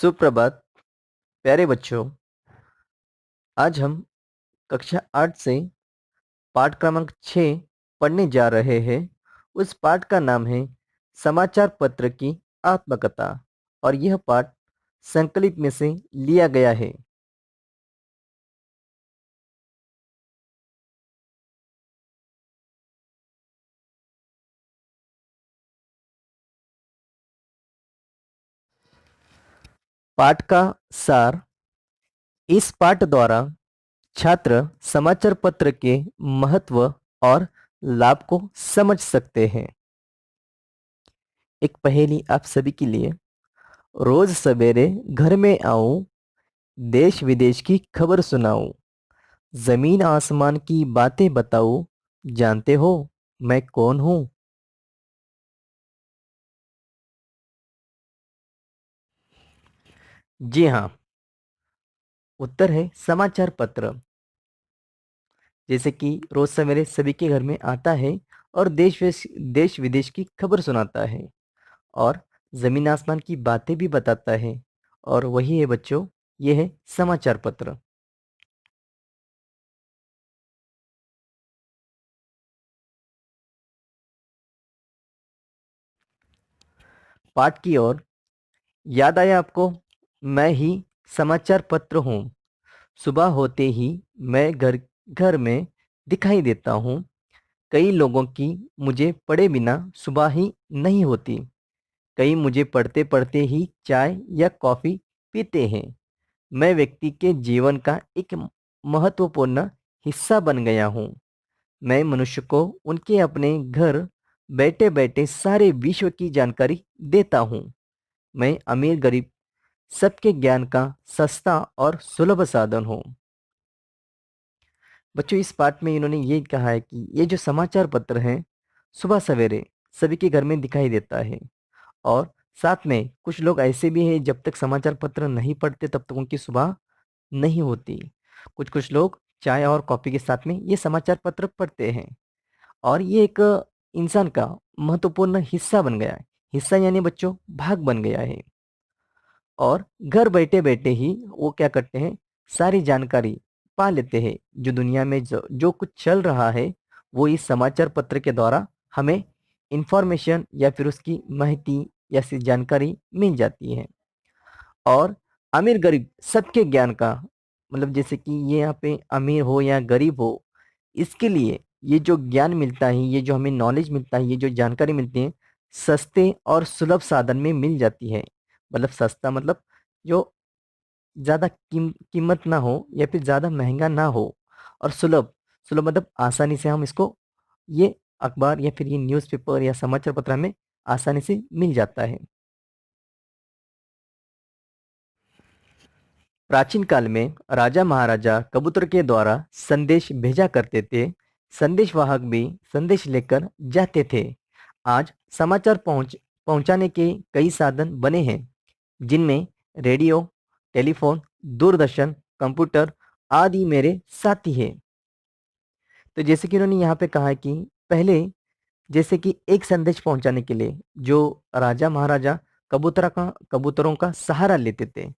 सुप्रभात प्यारे बच्चों। आज हम कक्षा 8 से पाठ क्रमांक 6 पढ़ने जा रहे हैं। उस पाठ का नाम है समाचार पत्र की आत्मकथा और यह पाठ संकलित में से लिया गया है। पाठ का सार। इस पाठ द्वारा छात्र समाचार पत्र के महत्व और लाभ को समझ सकते हैं। एक पहेली आप सभी के लिए। रोज सवेरे घर में आऊं, देश विदेश की खबर सुनाऊं, जमीन आसमान की बातें बताऊं, जानते हो मैं कौन हूं? जी हाँ, उत्तर है समाचार पत्र। जैसे कि रोज सवेरे सभी के घर में आता है और देश विदेश की खबर सुनाता है और जमीन आसमान की बातें भी बताता है। और वही है बच्चों, ये है समाचार पत्र। पाठ की ओर। याद आया आपको? मैं ही समाचार पत्र हूँ। सुबह होते ही मैं घर घर में दिखाई देता हूँ। कई लोगों की मुझे पढ़े बिना सुबह ही नहीं होती। कई मुझे पढ़ते पढ़ते ही चाय या कॉफ़ी पीते हैं। मैं व्यक्ति के जीवन का एक महत्वपूर्ण हिस्सा बन गया हूँ। मैं मनुष्य को उनके अपने घर बैठे बैठे सारे विश्व की जानकारी देता हूँ। मैं अमीर गरीब सबके ज्ञान का सस्ता और सुलभ साधन हूँ। बच्चों, इस पाठ में इन्होंने ये कहा है कि ये जो समाचार पत्र हैं, सुबह सवेरे सभी के घर में दिखाई देता है। और साथ में कुछ लोग ऐसे भी हैं, जब तक समाचार पत्र नहीं पढ़ते तब तक उनकी सुबह नहीं होती। कुछ कुछ लोग चाय और कॉफ़ी के साथ में ये समाचार पत्र पढ़ते हैं और ये एक इंसान का महत्वपूर्ण हिस्सा बन गया है। हिस्सा यानी बच्चों भाग बन गया है। और घर बैठे-बैठे ही वो क्या करते हैं, सारी जानकारी पा लेते हैं। जो दुनिया में जो कुछ चल रहा है, वो इस समाचार पत्र के द्वारा हमें इन्फॉर्मेशन या फिर उसकी माहिती या फिर जानकारी मिल जाती है। और अमीर-गरीब सबके ज्ञान का मतलब जैसे कि ये यहाँ पे अमीर हो या गरीब हो, इसके लिए ये जो ज्ञान मिलता है, ये जो हमें नॉलेज मिलता है, ये जो जानकारी मिलती है, सस्ते और सुलभ साधन में मिल जाती है। मतलब सस्ता मतलब जो ज़्यादा कीमत ना हो या फिर ज़्यादा महँगा ना हो। और सुलभ, सुलभ मतलब आसानी से हम इसको ये अखबार या फिर ये न्यूज़पेपर या समाचार पत्र हमें आसानी से मिल जाता है। प्राचीन काल में राजा महाराजा कबूतर के द्वारा संदेश भेजा करते थे। संदेशवाहक भी संदेश लेकर जाते थे। आज समाचार पहुंचाने के कई साधन बने हैं, जिनमें रेडियो, टेलीफोन, दूरदर्शन, कंप्यूटर आदि मेरे साथी हैं। तो जैसे कि उन्होंने यहाँ पे कहा है कि पहले जैसे कि एक संदेश पहुंचाने के लिए जो राजा महाराजा कबूतरों का सहारा लेते थे।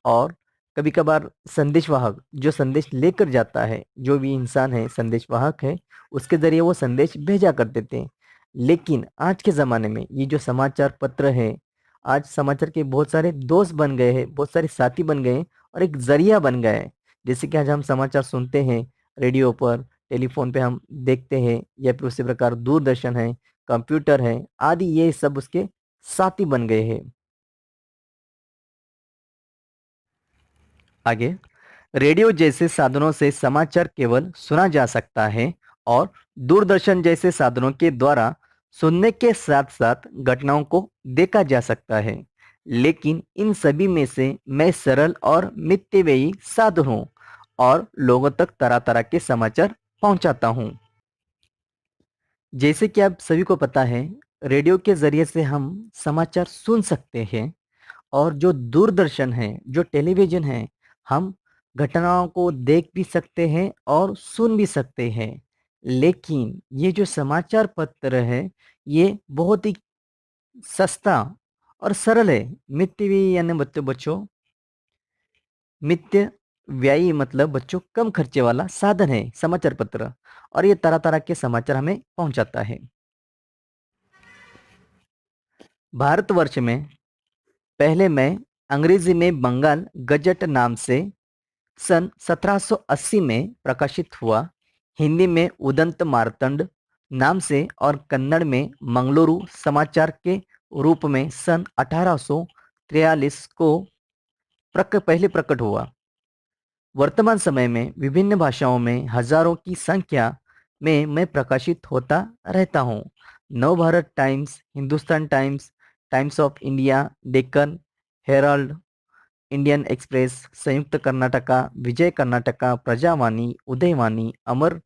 और कभी-कभार संदेशवाहक जो संदेश लेकर जाता है, जो भी इंसान है संदेशवाहक है, उसके ज़रिए वो संदेश भेजा करते थे। लेकिन आज के ज़माने में ये जो समाचार पत्र है, आज समाचार के बहुत सारे दोस्त बन गए हैं, बहुत सारे साथी बन गए हैं और एक ज़रिया बन गया है। जैसे कि आज हम समाचार सुनते हैं रेडियो पर, टेलीफ़ोन पे हम देखते हैं या फिर उसी प्रकार दूरदर्शन है, कंप्यूटर है, आदि ये सब उसके साथी बन गए हैं। आगे, रेडियो जैसे साधनों से समाचार केवल सुना जा सकता है और दूरदर्शन जैसे साधनों के द्वारा सुनने के साथ साथ घटनाओं को देखा जा सकता है। लेकिन इन सभी में से मैं सरल और मितव्ययी साधन हूँ और लोगों तक तरह तरह के समाचार पहुंचाता हूँ। जैसे कि आप सभी को पता है, रेडियो के जरिए से हम समाचार सुन सकते हैं और जो दूरदर्शन है, जो टेलीविज़न है, हम घटनाओं को देख भी सकते हैं और सुन भी सकते हैं। लेकिन ये जो समाचार पत्र है, ये बहुत ही सस्ता और सरल है। मितव्ययी यानी बच्चों बच्चों मित्य व्ययी मतलब बच्चों कम खर्चे वाला साधन है समाचार पत्र। और ये तरह तरह के समाचार हमें पहुंचाता है। भारतवर्ष में पहले मैं अंग्रेजी में बंगाल गजट नाम से सन 1780 में प्रकाशित हुआ। हिंदी में उदंत मार्तंड नाम से और कन्नड़ में मंगलुरु समाचार के रूप में सन 1843 को पहले प्रकट हुआ। वर्तमान समय में विभिन्न भाषाओं में हजारों की संख्या में मैं प्रकाशित होता रहता हूँ। Navbharat times, Hindustan times, times of India, Deccan Herald, Indian express, संयुक्त कर्नाटका, विजय कर्नाटका, प्रजावाणी, उदयवाणी, अमर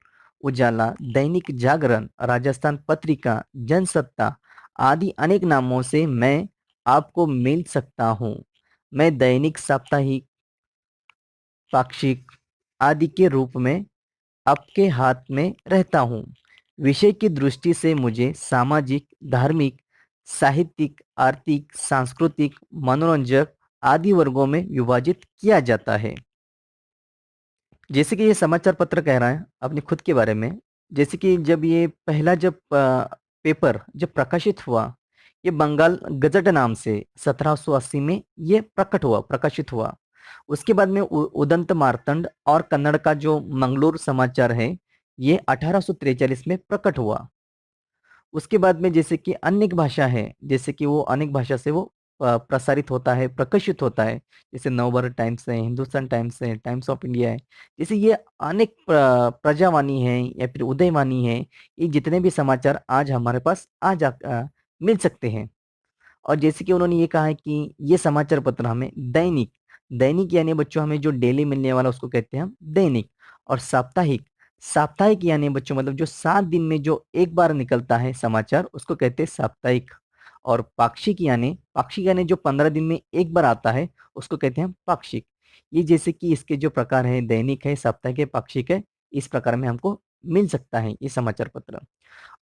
उजाला, दैनिक जागरण, राजस्थान पत्रिका, जनसत्ता आदि अनेक नामों से मैं आपको मिल सकता हूँ। मैं दैनिक, साप्ताहिक, पाक्षिक आदि के रूप में आपके हाथ में रहता हूँ। विषय की दृष्टि से मुझे सामाजिक, धार्मिक, साहित्यिक, आर्थिक, सांस्कृतिक, मनोरंजक आदि वर्गों में विभाजित किया जाता है। जैसे कि ये समाचार पत्र कह रहा है अपने खुद के बारे में। जैसे कि जब ये पहला जब पेपर जब प्रकाशित हुआ, ये बंगाल गजट नाम से 1780 में ये प्रकाशित हुआ। उसके बाद में उदंत मार्तंड और कन्नड़ का जो मंगलूर समाचार है, ये 1843 में प्रकट हुआ। उसके बाद में जैसे कि अनेक भाषा है, जैसे कि वो अनेक भाषा से वो प्रसारित होता है, प्रकाशित होता है। जैसे नवभारत टाइम्स है, हिंदुस्तान टाइम्स है, टाइम्स ऑफ इंडिया है। जैसे ये अनेक प्रजावाणी है या फिर उदयवाणी है, ये जितने भी समाचार आज हमारे पास मिल सकते हैं। और जैसे कि उन्होंने ये कहा है कि ये समाचार पत्र हमें दैनिक, दैनिक यानी बच्चों हमें जो डेली मिलने वाला उसको कहते हैं हम दैनिक। और साप्ताहिक, साप्ताहिक यानी बच्चों मतलब जो 7 दिन में जो एक बार निकलता है समाचार उसको कहते हैं साप्ताहिक। और पाक्षिक यानी जो 15 दिन में एक बार आता है उसको कहते हैं हम पाक्षिक। ये जैसे कि इसके जो प्रकार है, दैनिक है, साप्ताहिक है, पाक्षिक है, इस प्रकार में हमको मिल सकता है ये समाचार पत्र।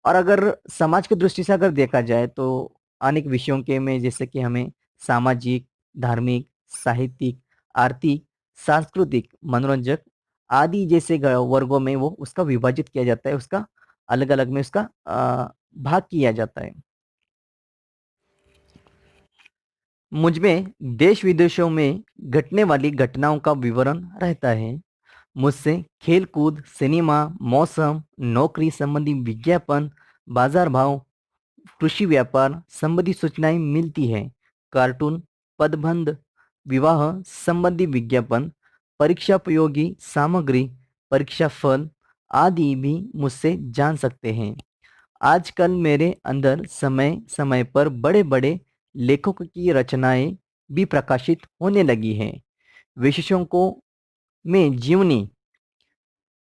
और अगर समाज की दृष्टि से अगर देखा जाए तो अनेक विषयों के में जैसे कि हमें सामाजिक, धार्मिक, साहित्यिक, आर्थिक, सांस्कृतिक, मनोरंजक आदि जैसे वर्गों में वो उसका विभाजित किया जाता है, उसका अलग अलग में उसका भाग किया जाता है। मुझमें देश विदेशों में घटने वाली घटनाओं का विवरण रहता है। मुझसे खेल-कूद, सिनेमा, मौसम, नौकरी संबंधी विज्ञापन, बाजार भाव, कृषि व्यापार संबंधी सूचनाएं मिलती हैं। कार्टून, पदबंध, विवाह संबंधी विज्ञापन, परीक्षापयोगी सामग्री, परीक्षा फल आदि भी मुझसे जान सकते हैं। आजकल मेरे अंदर समय समय पर बड़े बड़े लेखकों की रचनाएं भी प्रकाशित होने लगी हैं। विशेषों को में जीवनी,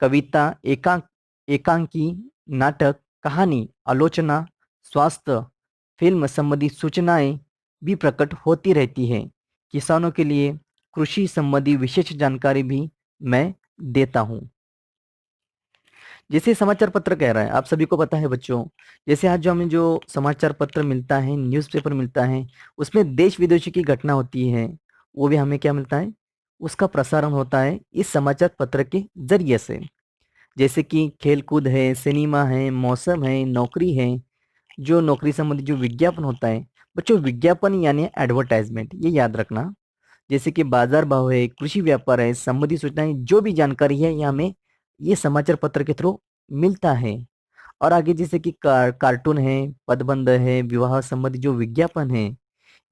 कविता, एकांकी, नाटक, कहानी, आलोचना, स्वास्थ्य, फिल्म संबंधी सूचनाएं भी प्रकट होती रहती हैं। किसानों के लिए कृषि संबंधी विशेष जानकारी भी मैं देता हूँ। जैसे समाचार पत्र कह रहा है, आप सभी को पता है बच्चों, जैसे आज जो हमें जो समाचार पत्र मिलता है, न्यूज़पेपर मिलता है, उसमें देश विदेश की घटना होती है, वो भी हमें क्या मिलता है, उसका प्रसारण होता है इस समाचार पत्र के जरिए से। जैसे कि खेल-कूद है, सिनेमा है, मौसम है, नौकरी है, जो नौकरी संबंधी जो विज्ञापन होता है, बच्चों विज्ञापन यानी एडवर्टाइज़मेंट ये याद रखना। जैसे कि बाज़ार भाव है, कृषि व्यापार है, संबंधी सूचनाएँ जो भी जानकारी है ये हमें ये समाचार पत्र के थ्रू मिलता है। और आगे जैसे कि कार्टून है, पदबंध है, विवाह संबंधी जो विज्ञापन है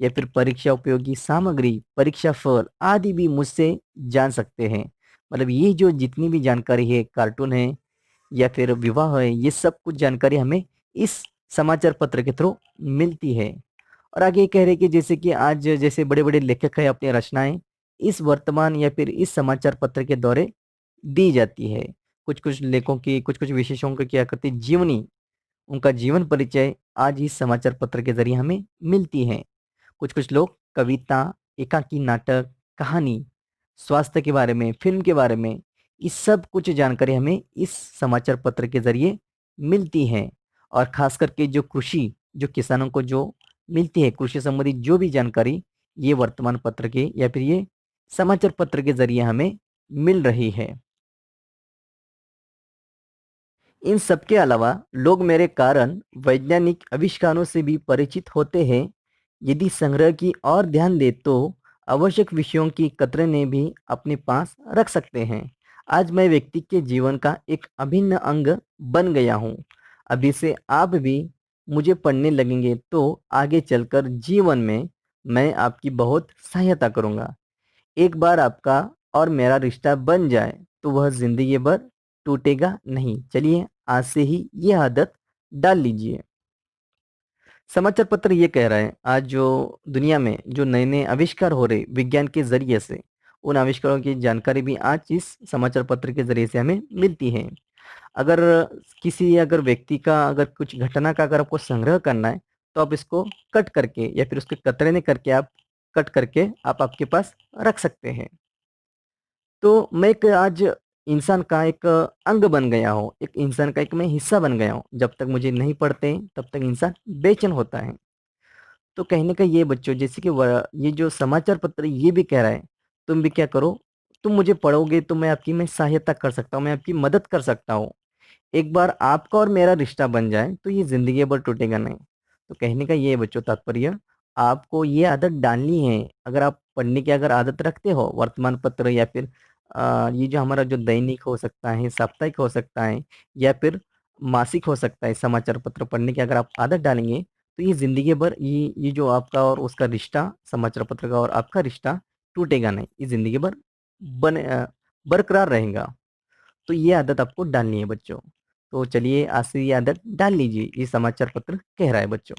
या फिर परीक्षा उपयोगी सामग्री, परीक्षा फल आदि भी मुझसे जान सकते हैं। मतलब ये जो जितनी भी जानकारी है, कार्टून है या फिर विवाह है, ये सब कुछ जानकारी हमें इस समाचार पत्र के थ्रू मिलती है। और आगे ये कह रहे हैं कि जैसे कि आज जैसे बड़े-बड़े लेखक हैं अपनी रचनाएँ इस वर्तमान या फिर इस समाचार पत्र के द्वारा दी जाती है। कुछ-कुछ लेखों की, कुछ-कुछ विशेषज्ञों की क्या करती है जीवनी, उनका जीवन परिचय आज इस समाचार पत्र के ज़रिए हमें मिलती है। कुछ-कुछ लोग कविता, एकांकी नाटक, कहानी, स्वास्थ्य के बारे में, फ़िल्म के बारे में, ये सब कुछ जानकारी हमें इस समाचार पत्र के ज़रिए मिलती है। और ख़ास करके जो कृषि, जो किसानों को जो मिलती है। कृषि संबंधित जो भी जानकारी ये वर्तमान पत्र के या फिर ये समाचार पत्र के जरिए हमें मिल रही है। इन सब के अलावा लोग मेरे कारण वैज्ञानिक आविष्कारों से भी परिचित होते हैं। यदि संग्रह की और ध्यान दे तो आवश्यक विषयों की कतरने भी अपने पास रख सकते हैं। आज मैं व्यक्ति के जीवन का एक अभिन्न अंग बन गया हूँ। अभी से आप भी मुझे पढ़ने लगेंगे तो आगे चलकर जीवन में मैं आपकी बहुत सहायता करूँगा। एक बार आपका और मेरा रिश्ता बन जाए तो वह जिंदगी भर टूटेगा नहीं। चलिए आज से ही ये आदत डाल लीजिए। समाचार पत्र ये कह रहा है आज जो दुनिया में जो नए-नए आविष्कार हो रहे विज्ञान के ज़रिए से, उन आविष्कारों की जानकारी भी आज इस समाचार पत्र के ज़रिए से हमें मिलती है। अगर अगर व्यक्ति का अगर कुछ घटना का अगर आपको संग्रह करना है, तो आप इसको कट करके या फिर उसके कतरने करके आप कट करके आप आपके पास रख सकते हैं। तो मैं एक आज इंसान का एक अंग बन गया हूँ, एक इंसान का एक मैं हिस्सा बन गया हूँ। जब तक मुझे नहीं पढ़ते हैं, तब तक इंसान बेचैन होता है। तो कहने का ये बच्चों जैसे कि ये जो समाचार पत्र ये भी कह रहा है, तुम भी क्या करो, तुम मुझे पढ़ोगे तो मैं सहायता कर सकता हूँ, मैं आपकी मदद कर सकता हूँ। एक बार आपका और मेरा रिश्ता बन जाए तो ये ज़िंदगी भर टूटेगा नहीं। तो कहने का ये है बच्चों तात्पर्य, आपको ये आदत डालनी है। अगर आप पढ़ने की अगर आदत रखते हो वर्तमान पत्र या फिर ये जो हमारा जो दैनिक हो सकता है, साप्ताहिक हो सकता है या फिर मासिक हो सकता है, समाचार पत्र पढ़ने की अगर आप आदत डालेंगे, तो ये ज़िंदगी भर ये जो आपका और उसका रिश्ता समाचार पत्र का और आपका रिश्ता टूटेगा नहीं। ये ज़िंदगी भर बरकरार रहेगा। तो ये आदत आपको डालनी है बच्चों। तो चलिए आज से ये आदत डाल लीजिए, ये समाचार पत्र कह रहा है बच्चों।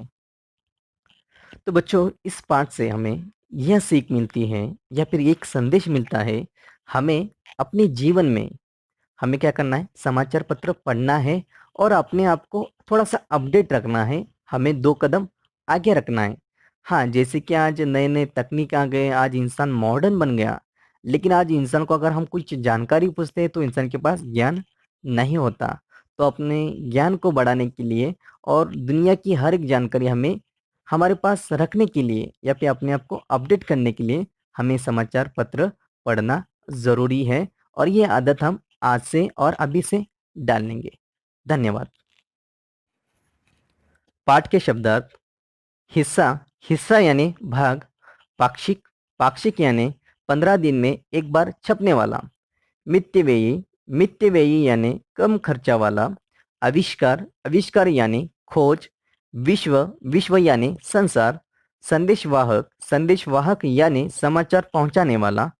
तो बच्चों इस पाठ से हमें यह सीख मिलती है या फिर एक संदेश मिलता है, हमें अपने जीवन में हमें क्या करना है, समाचार पत्र पढ़ना है और अपने आप को थोड़ा-सा अपडेट रखना है, हमें 2 कदम आगे रखना है। हाँ, जैसे कि आज नए-नए तकनीक आ गए, आज इंसान मॉडर्न बन गया, लेकिन आज इंसान को अगर हम कुछ जानकारी पूछते हैं तो इंसान के पास ज्ञान नहीं होता। तो अपने ज्ञान को बढ़ाने के लिए और दुनिया की हर एक जानकारी हमें हमारे पास रखने के लिए या फिर अपने आप को अपडेट करने के लिए हमें समाचार पत्र पढ़ना ज़रूरी है और ये आदत हम आज से और अभी से डाल लेंगे। धन्यवाद। पाठ के शब्दार्थ हिस्सा, हिस्सा यानी भाग, पाक्षिक, पाक्षिक यानी 15 दिन में एक बार छपने वाला, मितव्ययी, मितव्ययी यानी कम खर्चा वाला, आविष्कार, आविष्कार यानी खोज, विश्व, विश्व यानी संसार, संदेशवाहक, संदेशवाहक यानी समाचार पहुंचाने वाला,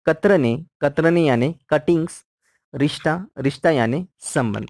कतरने, कतरने यानी कटिंग्स, रिश्ता, रिश्ता यानी संबंध।